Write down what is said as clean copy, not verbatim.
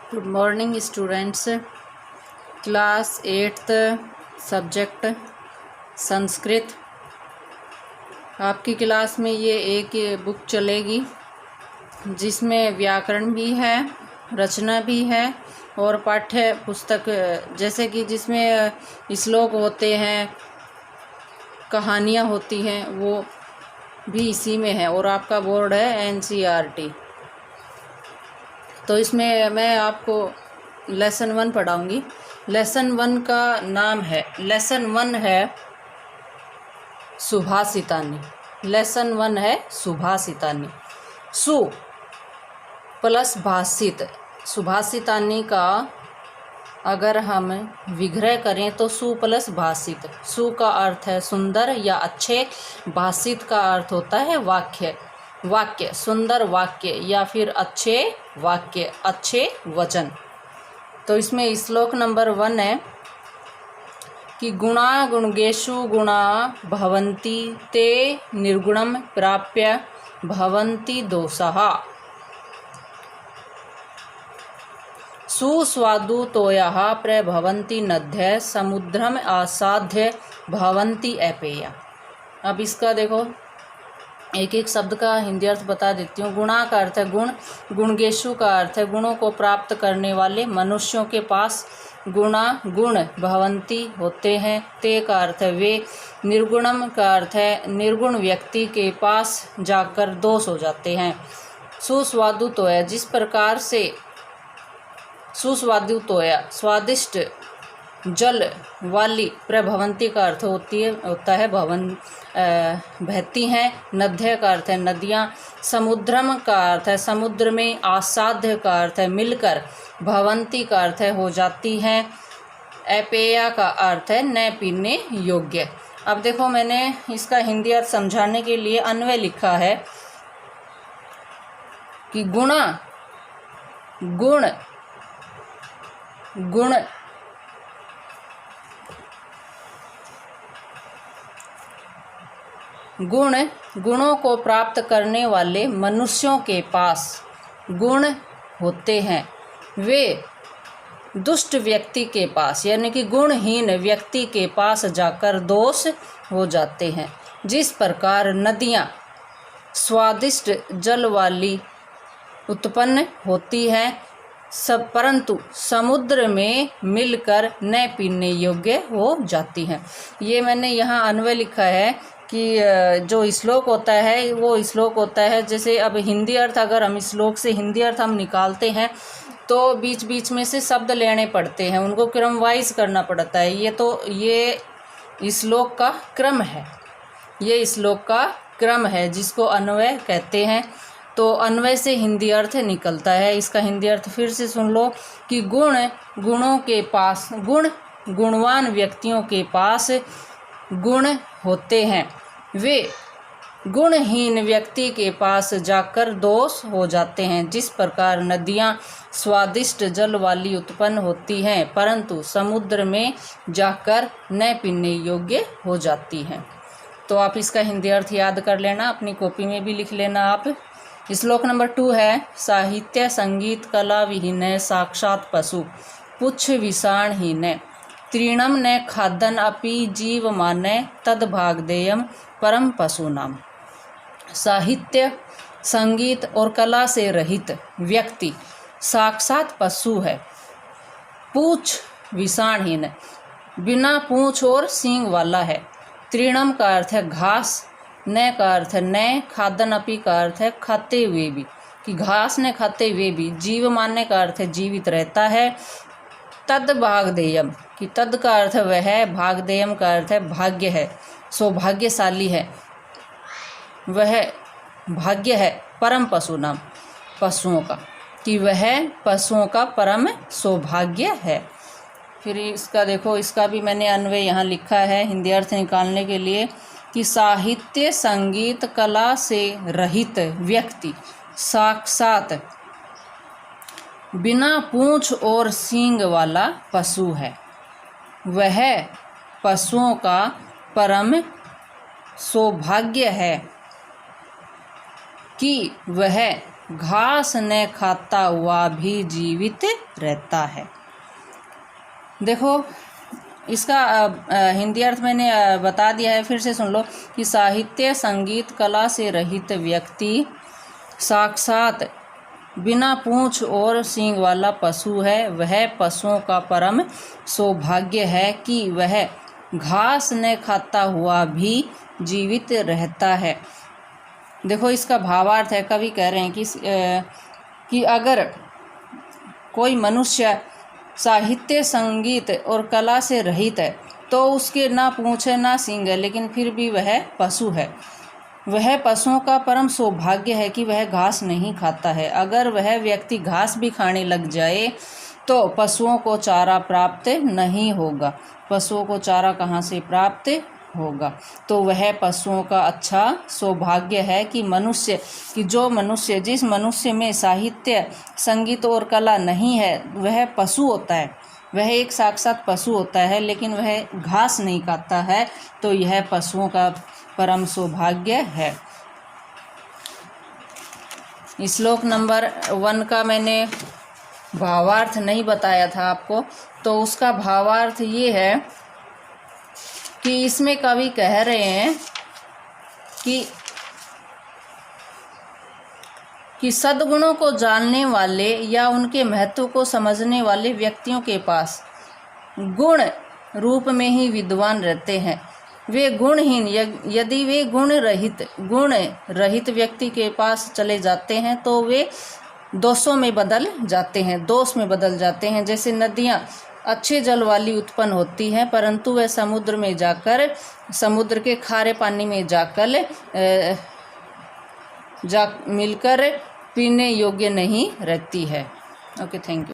Good morning students. Class 8th subject Sanskrit. आपकी class में ये एक बुक चलेगी जिसमें व्याकरण भी है, रचना भी है और पाठ्य पुस्तक, जैसे कि जिसमें श्लोक होते हैं, कहानियाँ होती हैं, वो भी इसी में है। और आपका बोर्ड है NCERT। तो इसमें मैं आपको लेसन 1 पढ़ाऊँगी। लेसन 1 का नाम है, लेसन 1 है सुभाषितानी। लेसन 1 है सुभाषितानी। सु प्लस भाषित, सुभाषितानी का अगर हम विग्रह करें तो सु प्लस भाषित। सु का अर्थ है सुंदर या अच्छे, भाषित का अर्थ होता है वाक्य, वाक्य सुंदर वाक्य या फिर अच्छे वाक्य, अच्छे वचन। तो इसमें श्लोक नंबर 1 है कि गुणा गुणगेषु गुणा भवन्ति ते निर्गुणं प्राप्य भवन्ति दोषः। सुस्वादु तोयः प्रभवन्ति नद्यः समुद्रम आसाद्य भवन्ति अपेया। अब इसका देखो एक एक शब्द का हिंदी अर्थ बता देती हूँ। गुणा का अर्थ है गुण, गुणगेषु का अर्थ है गुणों को प्राप्त करने वाले, मनुष्यों के पास गुणा गुण भवन्ति होते हैं। ते का अर्थ है वे, निर्गुणम का अर्थ है निर्गुण व्यक्ति के पास जाकर दोष हो जाते हैं। सुस्वादु तोया, जिस प्रकार से सुस्वादु तोया स्वादिष्ट जल वाली, प्रभवंती का अर्थ होता है भवन, बहती हैं। नद्य का अर्थ है नदियाँ। समुद्रम का अर्थ है समुद्र में। आसाध्य का अर्थ है मिलकर। भवंती का अर्थ है हो जाती हैं। अपेया का अर्थ है न पीने योग्य। अब देखो मैंने इसका हिंदी अर्थ समझाने के लिए अन्वय लिखा है कि गुणा गुण गुण गुण गुणों को प्राप्त करने वाले मनुष्यों के पास गुण होते हैं। वे दुष्ट व्यक्ति के पास यानी कि गुणहीन व्यक्ति के पास जाकर दोष हो जाते हैं। जिस प्रकार नदियाँ स्वादिष्ट जल वाली उत्पन्न होती हैं, सब परंतु समुद्र में मिलकर न पीने योग्य हो जाती हैं। ये मैंने यहाँ अन्वय लिखा है कि जो श्लोक होता है वो श्लोक होता है, जैसे अब हिंदी अर्थ, अगर हम श्लोक से हिंदी अर्थ हम निकालते हैं तो बीच बीच में से शब्द लेने पड़ते हैं, उनको क्रम वाइज करना पड़ता है। ये श्लोक का क्रम है, ये श्लोक का क्रम है जिसको अन्वय कहते हैं। तो अन्वय से हिंदी अर्थ निकलता है। इसका हिंदी अर्थ फिर से सुन लो कि गुण गुणों के पास, गुण गुणवान व्यक्तियों के पास गुण होते हैं, वे गुणहीन व्यक्ति के पास जाकर दोष हो जाते हैं। जिस प्रकार नदियाँ स्वादिष्ट जल वाली उत्पन्न होती हैं परंतु समुद्र में जाकर न पीने योग्य हो जाती हैं। तो आप इसका हिंदी अर्थ याद कर लेना, अपनी कॉपी में भी लिख लेना आप। श्लोक नंबर 2 है साहित्य संगीत कला विहीन साक्षात पशु पुच्छ विषाणहीन त्रीणम न खादन अपि जीव माने तद भागदेयम परम पशुनाम। साहित्य संगीत और कला से रहित व्यक्ति साक्षात पशु है। पूछ विषाणहीन, बिना पूछ और सींग वाला है। त्रीणम का अर्थ है घास, न का अर्थ है न, खादन अपि का अर्थ है खाते हुए भी, कि घास ने खाते हुए भी। जीव मानने का अर्थ है जीवित रहता है। तद भागदेयम, कि तद का अर्थ वह है, भागदेयम का अर्थ है भाग्य है, सौभाग्यशाली है, वह भाग्य है। परम पशु नाम, पशुओं का, कि वह पशुओं का परम सौभाग्य है। फिर इसका देखो, इसका भी मैंने अन्वय यहाँ लिखा है हिंदी अर्थ निकालने के लिए कि साहित्य संगीत कला से रहित व्यक्ति साक्षात बिना पूंछ और सींग वाला पशु है, वह पशुओं का परम सौभाग्य है कि वह घास न खाता हुआ भी जीवित रहता है। देखो इसका हिंदी अर्थ मैंने बता दिया है, फिर से सुन लो कि साहित्य संगीत कला से रहित व्यक्ति साक्षात बिना पूंछ और सींग वाला पशु है। वह पशुओं का परम सौभाग्य है कि वह घास न खाता हुआ भी जीवित रहता है। देखो इसका भावार्थ है, कवि कह रहे हैं कि अगर कोई मनुष्य साहित्य संगीत और कला से रहित है तो उसके ना पूंछ है ना सींग है, लेकिन फिर भी वह पशु है। वह पशुओं का परम सौभाग्य है कि वह घास नहीं खाता है। अगर वह व्यक्ति घास भी खाने लग जाए तो पशुओं को चारा प्राप्त नहीं होगा। पशुओं को चारा कहाँ से प्राप्त होगा? तो वह पशुओं का अच्छा सौभाग्य है कि जिस मनुष्य में साहित्य संगीत और कला नहीं है वह पशु होता है, वह एक साक्षात पशु होता है, लेकिन वह घास नहीं खाता है, तो यह पशुओं का परम सौभाग्य है। श्लोक नंबर 1 का मैंने भावार्थ नहीं बताया था आपको, तो उसका भावार्थ ये है कि इसमें कवि कह रहे हैं कि सद्गुणों को जानने वाले या उनके महत्व को समझने वाले व्यक्तियों के पास गुण रूप में ही विद्वान रहते हैं। वे गुणहीन, यदि वे गुण रहित व्यक्ति के पास चले जाते हैं तो वे दोष में बदल जाते हैं। जैसे नदियाँ अच्छे जल वाली उत्पन्न होती हैं, परंतु वह समुद्र के खारे पानी में मिलकर पीने योग्य नहीं रहती है। Okay, thank you.